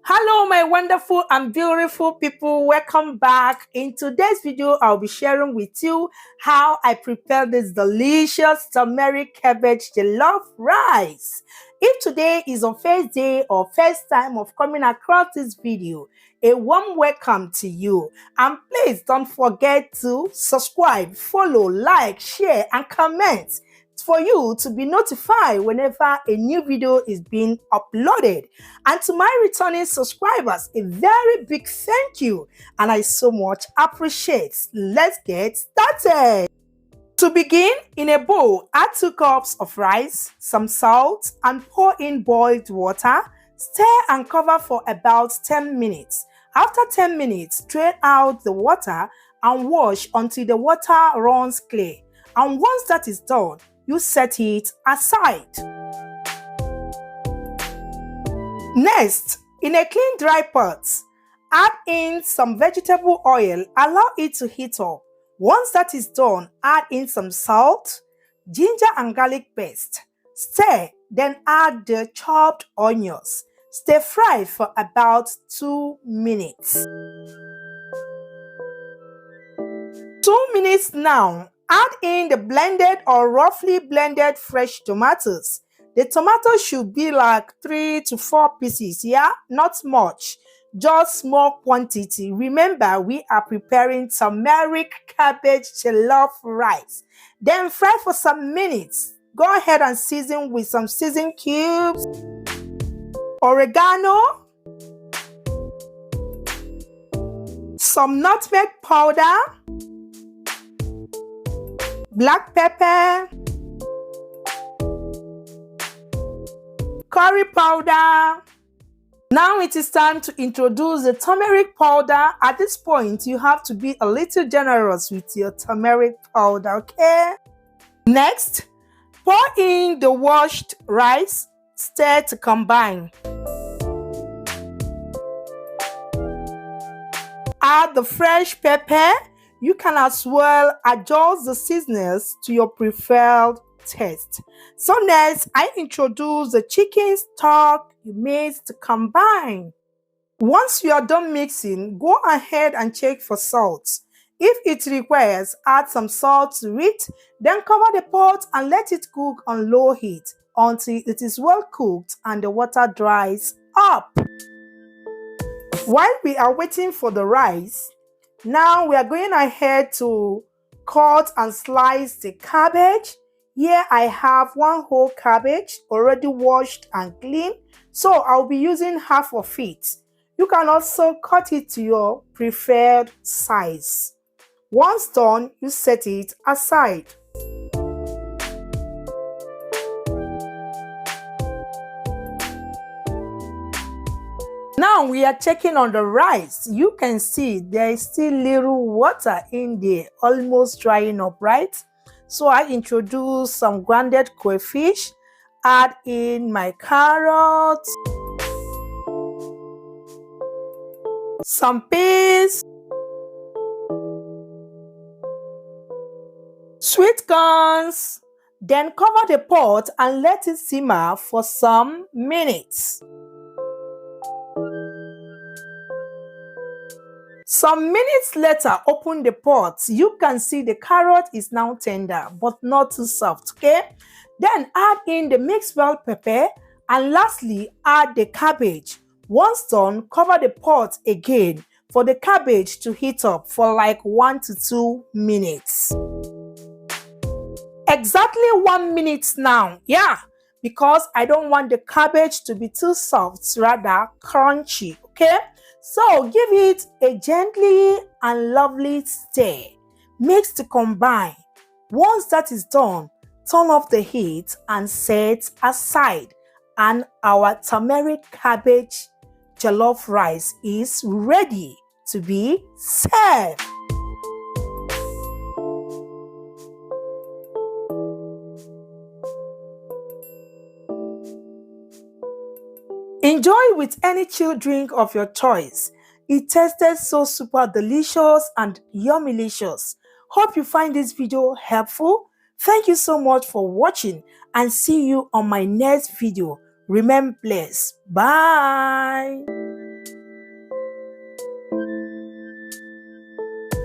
Hello my wonderful and beautiful people, welcome back. In today's video I'll be sharing with you how I prepare this delicious turmeric cabbage jollof rice. If today is your first day or first time of coming across this video, a warm welcome to you, and please don't forget to subscribe, follow, like, share and comment for you to be notified whenever a new video is being uploaded. And to my returning subscribers, a very big thank you, and I so much appreciate. Let's get started. To begin, in a bowl, add 2 cups of rice, some salt, and pour in boiled water. Stir and cover for about 10 minutes. After 10 minutes, drain out the water and wash until the water runs clear. And once that is done, you set it aside. Next, in a clean dry pot, add in some vegetable oil, allow it to heat up. Once that is done, add in some salt, ginger and garlic paste. Stir, then add the chopped onions. Stir fry for about 2 minutes. 2 minutes now, add in the blended or roughly blended fresh tomatoes. The tomatoes should be like 3 to 4 pieces, yeah? Not much, just small quantity. Remember, we are preparing turmeric cabbage jollof rice. Then fry for some minutes. Go ahead and season with some season cubes, oregano, some nutmeg powder, black pepper, curry powder. Now it is time to introduce the turmeric powder. At this point, you have to be a little generous with your turmeric powder, okay? Next, pour in the washed rice, stir to combine. Add the fresh pepper. You can as well adjust the seasonings to your preferred taste. So next, I introduce the chicken stock you made to combine. Once you are done mixing, go ahead and check for salt. If it requires, add some salt to it, then cover the pot and let it cook on low heat until it is well cooked and the water dries up. While we are waiting for the rice, now we are going ahead to cut and slice the cabbage. Here I have 1 whole cabbage already washed and clean, so I'll be using half of it. You can also cut it to your preferred size. Once done, you set it aside. Now we are checking on the rice. You can see there is still little water in there, almost drying up, right? So I introduce some grounded crayfish, add in my carrots, some peas, sweet corns, then cover the pot and let it simmer for some minutes. Some minutes later, open the pot. You can see the carrot is now tender but not too soft, okay? Then add in the mixed bell pepper and lastly add the cabbage. Once done, cover the pot again for the cabbage to heat up for like 1 to 2 minutes. Exactly 1 minute now, yeah, because I don't want the cabbage to be too soft, rather crunchy, okay? So give it a gently and lovely stir. Mix to combine. Once that is done, turn off the heat and set aside. And our turmeric cabbage jollof rice is ready to be served. Enjoy with any chilled drink of your choice. It tasted so super delicious and yummylicious. Hope you find this video helpful. Thank you so much for watching and see you on my next video. Remain blessed. Bye.